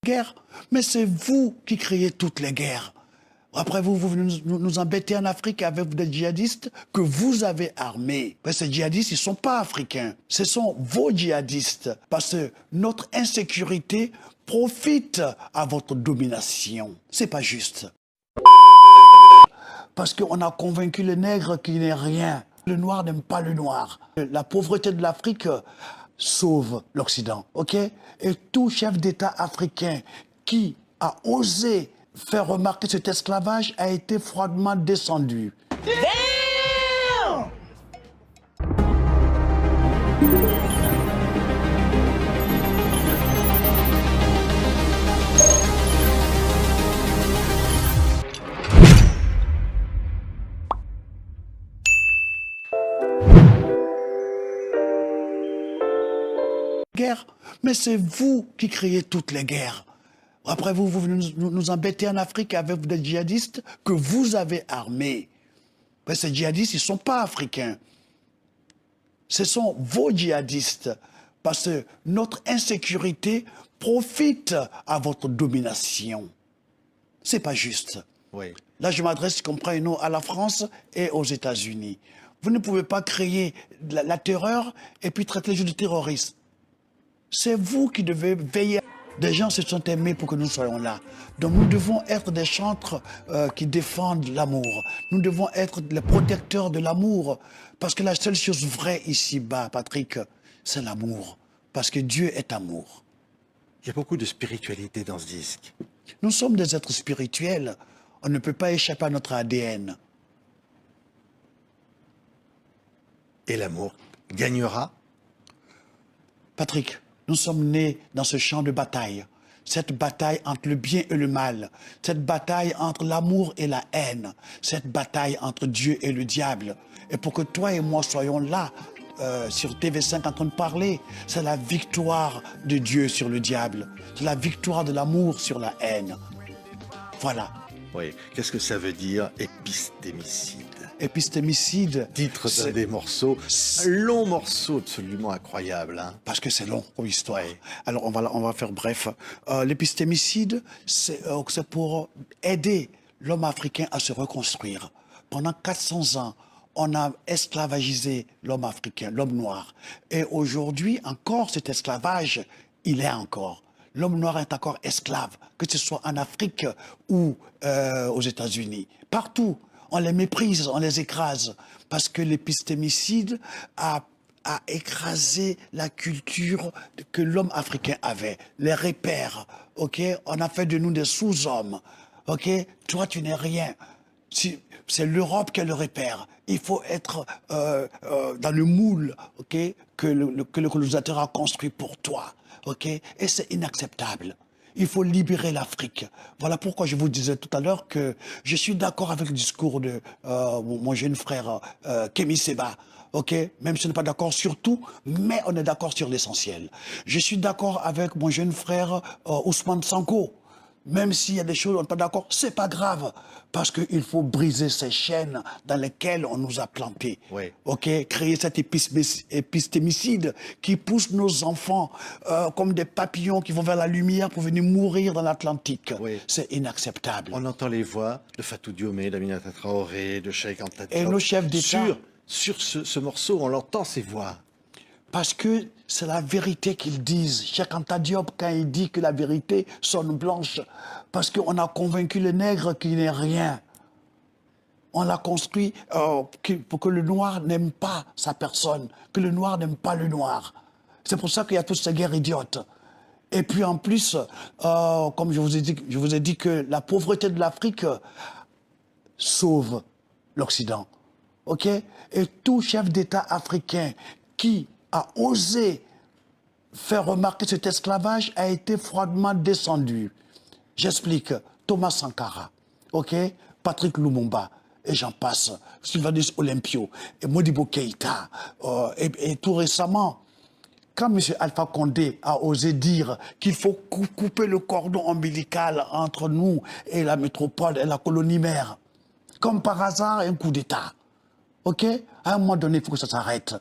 Guerre, mais c'est vous qui créez toutes les guerres. Après, vous venez nous embêter en Afrique avec des djihadistes que vous avez armés. Mais ces djihadistes, ils ne sont pas africains. Ce sont vos djihadistes. Parce que notre insécurité profite à votre domination. C'est pas juste. Parce qu'on a convaincu le nègre qu'il n'est rien. Le noir n'aime pas le noir. La pauvreté de l'Afrique sauve l'Occident, ok? Et tout chef d'État africain qui a osé faire remarquer cet esclavage a été froidement descendu. Damn! Guerre, mais c'est vous qui créez toutes les guerres. Après, vous venez nous embêter en Afrique avec des djihadistes que vous avez armés. Mais ces djihadistes, ils ne sont pas africains. Ce sont vos djihadistes. Parce que notre insécurité profite à votre domination. C'est pas juste. Oui. Là, je m'adresse, comprenez-nous, à la France et aux États-Unis. Vous ne pouvez pas créer la terreur et puis traiter les gens de terroristes. C'est vous qui devez veiller. Des gens se sont aimés pour que nous soyons là. Donc nous devons être des chantres qui défendent l'amour. Nous devons être les protecteurs de l'amour. Parce que la seule chose vraie ici-bas, Patrick, c'est l'amour. Parce que Dieu est amour. Il y a beaucoup de spiritualité dans ce disque. Nous sommes des êtres spirituels. On ne peut pas échapper à notre ADN. Et l'amour gagnera? Patrick, nous sommes nés dans ce champ de bataille. Cette bataille entre le bien et le mal. Cette bataille entre l'amour et la haine. Cette bataille entre Dieu et le diable. Et pour que toi et moi soyons là, sur TV5 en train de parler, c'est la victoire de Dieu sur le diable. C'est la victoire de l'amour sur la haine. Voilà. Oui. Qu'est-ce que ça veut dire, épistémicide? Épistémicide. Titre d'un des morceaux, un long morceau absolument incroyable. Hein. Parce que c'est long comme histoire. Ouais. Alors on va faire bref. L'épistémicide, c'est pour aider l'homme africain à se reconstruire. Pendant 400 ans, on a esclavagisé l'homme africain, l'homme noir. Et aujourd'hui, encore cet esclavage, il est encore. L'homme noir est encore esclave, que ce soit en Afrique ou aux États-Unis. Partout, on les méprise, on les écrase. Parce que l'épistémicide a écrasé la culture que l'homme africain avait, les repères. Ok, on a fait de nous des sous-hommes. Ok, toi tu n'es rien. C'est l'Europe qui est le repère. Il faut être dans le moule, ok, que le colonisateur a construit pour toi. Ok, et c'est inacceptable. Il faut libérer l'Afrique. Voilà pourquoi je vous disais tout à l'heure que je suis d'accord avec le discours de mon jeune frère Kémy Séba. Ok, même si on n'est pas d'accord sur tout, mais on est d'accord sur l'essentiel. Je suis d'accord avec mon jeune frère Ousmane Sanko. Même s'il y a des choses où on n'est pas d'accord, c'est pas grave. Parce qu'il faut briser ces chaînes dans lesquelles on nous a plantés. Oui. Ok, créer cet épistémicide qui pousse nos enfants comme des papillons qui vont vers la lumière pour venir mourir dans l'Atlantique. Oui. C'est inacceptable. On entend les voix de Fatou Diomé, d'Aminata Traoré, de Cheikh Anta Diop. Et nos chefs d'État. Sur ce morceau, on entend ces voix. Parce que c'est la vérité qu'ils disent. Cheikh Anta Diop, quand il dit que la vérité sonne blanche, parce qu'on a convaincu le nègre qu'il n'est rien. On l'a construit pour que le noir n'aime pas sa personne, que le noir n'aime pas le noir. C'est pour ça qu'il y a toutes ces guerres idiotes. Et puis en plus, comme je vous ai dit que la pauvreté de l'Afrique sauve l'Occident. Ok? Et tout chef d'État africain qui a osé faire remarquer cet esclavage a été froidement descendu. J'explique. Thomas Sankara, ok, Patrick Lumumba, et j'en passe, Sylvanus Olympio, et Modibo Keïta, et tout récemment, quand M. Alpha Condé a osé dire qu'il faut couper le cordon ombilical entre nous et la métropole et la colonie mère, comme par hasard, un coup d'État. Ok? À un moment donné, il faut que ça s'arrête.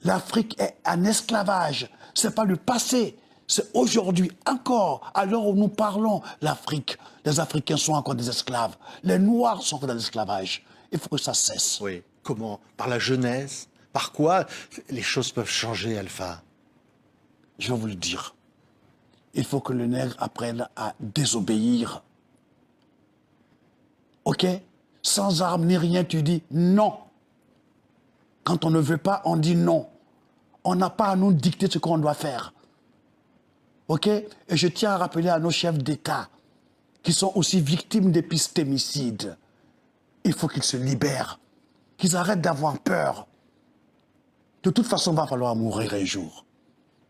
L'Afrique est un esclavage. Ce n'est pas le passé, C'est aujourd'hui encore, à l'heure où nous parlons, l'Afrique. Les Africains sont encore des esclaves. Les Noirs sont encore dans l'esclavage. Il faut que ça cesse. Oui. Comment? Par la jeunesse? Par quoi les choses peuvent changer, Alpha? Je vais vous le dire. Il faut que le nègre apprenne à désobéir. OK? Sans armes ni rien, tu dis non. Quand on ne veut pas, on dit non. On n'a pas à nous dicter ce qu'on doit faire. OK? Et je tiens à rappeler à nos chefs d'État qui sont aussi victimes d'épistémicides. Il faut qu'ils se libèrent, qu'ils arrêtent d'avoir peur. De toute façon, il va falloir mourir un jour.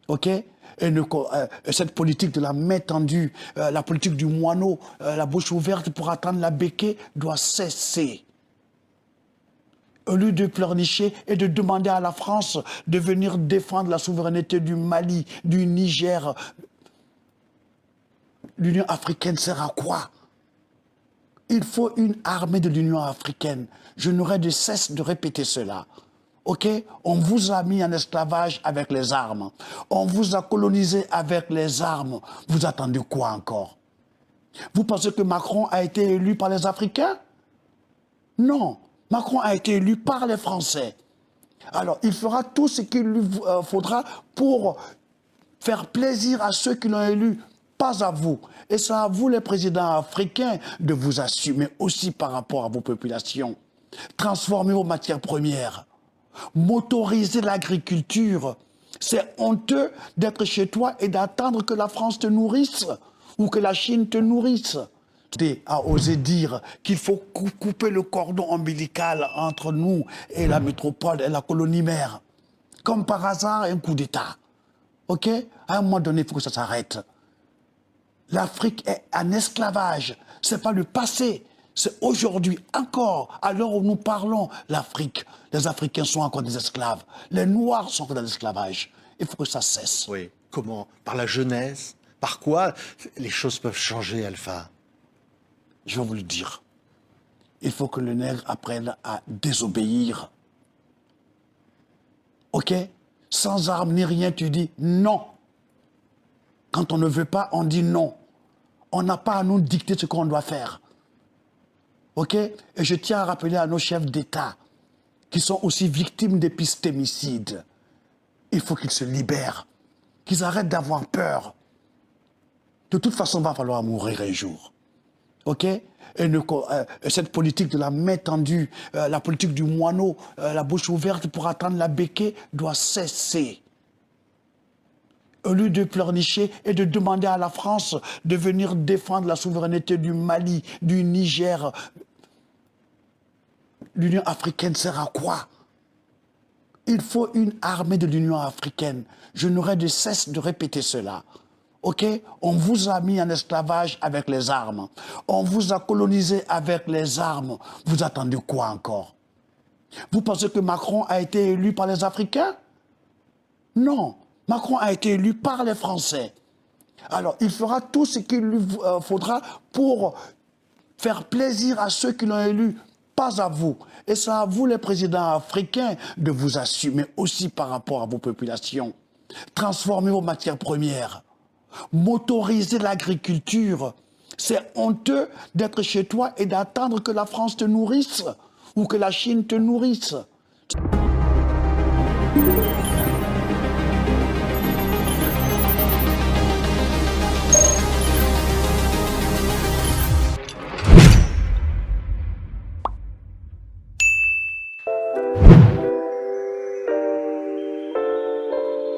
OK? Et cette politique de la main tendue, la politique du moineau, la bouche ouverte pour attendre la béquée doit cesser. Au lieu de pleurnicher et de demander à la France de venir défendre la souveraineté du Mali, du Niger, l'Union africaine sert à quoi? Il faut une armée de l'Union africaine. Je n'aurai de cesse de répéter cela. OK? On vous a mis en esclavage avec les armes. On vous a colonisé avec les armes. Vous attendez quoi encore? Vous pensez que Macron a été élu par les Africains? Non. Macron a été élu par les Français. Alors, il fera tout ce qu'il lui faudra pour faire plaisir à ceux qui l'ont élu, pas à vous. Et c'est à vous, les présidents africains, de vous assumer aussi par rapport à vos populations. Transformer vos matières premières. Motoriser l'agriculture. C'est honteux d'être chez toi et d'attendre que la France te nourrisse ou que la Chine te nourrisse. A osé dire qu'il faut couper le cordon ombilical entre nous et la métropole et la colonie mère. Comme par hasard, un coup d'État. OK? À un moment donné, il faut que ça s'arrête. L'Afrique est en esclavage. Ce n'est pas le passé. C'est aujourd'hui encore, à l'heure où nous parlons, l'Afrique. Les Africains sont encore des esclaves. Les Noirs sont encore dans l'esclavage. Il faut que ça cesse. Oui. Comment? Par la jeunesse? Par quoi les choses peuvent changer, Alpha? Je vais vous le dire. Il faut que le nègre apprenne à désobéir. OK? Sans armes ni rien, tu dis non. Quand on ne veut pas, on dit non. On n'a pas à nous dicter ce qu'on doit faire. OK? Et je tiens à rappeler à nos chefs d'État qui sont aussi victimes d'épistémicides. Il faut qu'ils se libèrent, qu'ils arrêtent d'avoir peur. De toute façon, il va falloir mourir un jour. OK? Et cette politique de la main tendue, la politique du moineau, la bouche ouverte pour attendre la béquée doit cesser. Au lieu de pleurnicher et de demander à la France de venir défendre la souveraineté du Mali, du Niger, l'Union africaine sert à quoi? Il faut une armée de l'Union africaine. Je n'aurai de cesse de répéter cela. OK? On vous a mis en esclavage avec les armes. On vous a colonisé avec les armes. Vous attendez quoi encore? Vous pensez que Macron a été élu par les Africains? Non. Macron a été élu par les Français. Alors, il fera tout ce qu'il lui faudra pour faire plaisir à ceux qui l'ont élu, pas à vous. Et c'est à vous, les présidents africains, de vous assumer aussi par rapport à vos populations. Transformer vos matières premières. Motoriser l'agriculture. C'est honteux d'être chez toi et d'attendre que la France te nourrisse ou que la Chine te nourrisse.